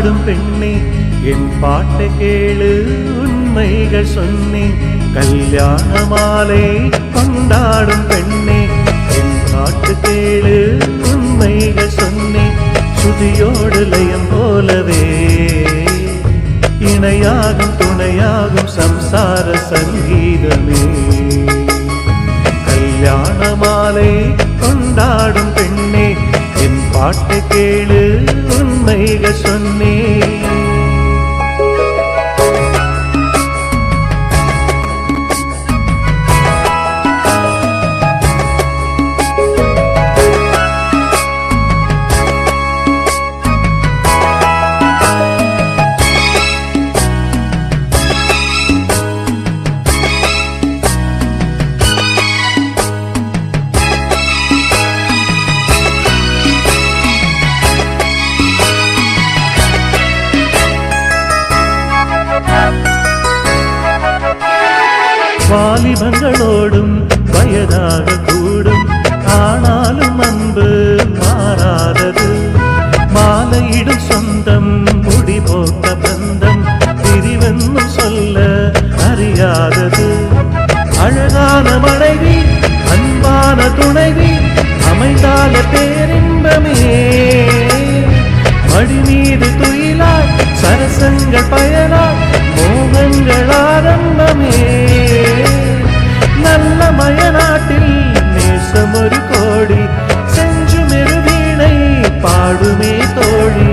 கொண்டாடும் பெண்ணே என் பாட்டை கேளு உண்மைகள் சொன்னேன். கல்யாண மாலை கொண்டாடும் பெண்ணே என் பாட்டு கேளு உண்மைகள் சொன்னேன். சுதியோடு லயம் போலவே இணையாகும் துணையாகும் சம்சார சங்கீதமே. கல்யாண மாலை கொண்டாடும் பெண்ணே என் பாட்டை கேளு உண்மைகள் சொன்னேன். வாலிபங்களோடும் வயதாக கூடும் ஆனாலும் அன்பு மாறாதது. மாலையிடும் சொந்தம் முடி போட்ட பந்தம் பிரிவென்னும் சொல்ல அறியாதது. அழகான மனைவி அன்பான துணைவி அமைந்தால பேரின்பமே. மடி மீது துயிலாய் சரசங்கள் பயனாய் மோகங்கள் ஆரம்பமே. நல்ல மயநாட்டில் நேசம் ஒரு கோடி செஞ்சுமெரு வீணை பாடுமே தோழி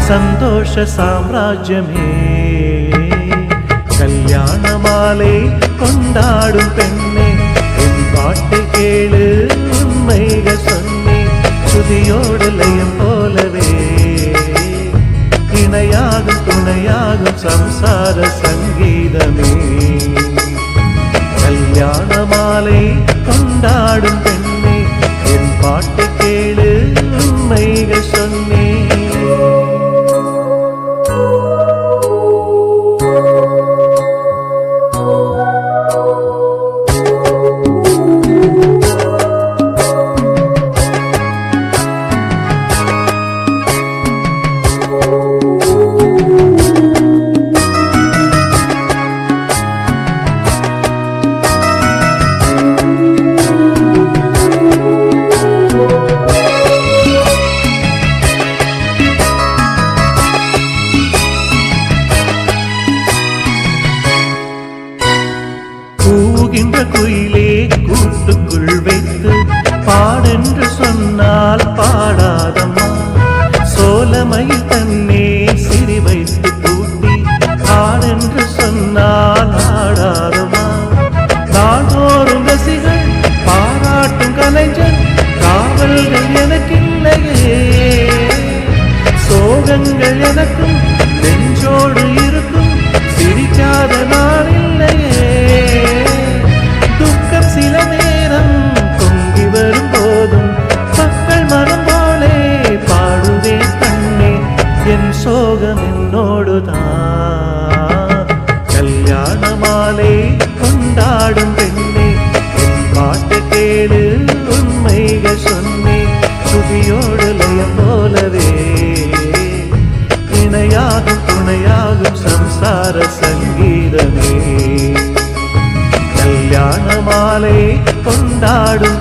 சந்தோஷ சாம்ராஜ்யமே. கல்யாண மாலை கொண்டாடும் பெண்ணே என் பாட்டை கேளு உண்மைகள் சொன்னேன். சுதியோடு லயம் போலவே இணையாகும் துணையாகும் சம்சார சங்கீதமே. கல்யாண மாலை கொண்டாடும் பெண்ணே என் பாட்டு கேளு உண்மைகள் சொன்னேன். கூகின்ற குயிலே கூட்டுக்குள் வைத்து பாடென்று சொன்னால் பாடாதம்மா. சோலமையில் தன்னே சிறி வைத்து பூட்டி ஆடென்று சொன்னால் ஆடாதம்மா. நாள்தோறும் ரசிகள் பாராட்டும் கலைஞர் காவல்கள் எனக்கில்லையே. சோகங்கள் எனக்கும் நெஞ்சோடு இருக்கும் சிரிக்காத நாள் இல்லையே. சில நேரம் பொங்கி வரும் போதும் மக்கள் மனம் போலே பாடுவேன் கண்ணே என் சோகம் என்னோடுதான். கல்யாண மாலை கொண்டாடும் பெண்ணே என் பாட்டு கேளு உண்மைகள் சொன்னேன். சுதியோடு லயம் போலவே இணையாகும் துணையாகும் சம்சார சங்கீதமே. கல்யாண மாலை கொண்டாடும்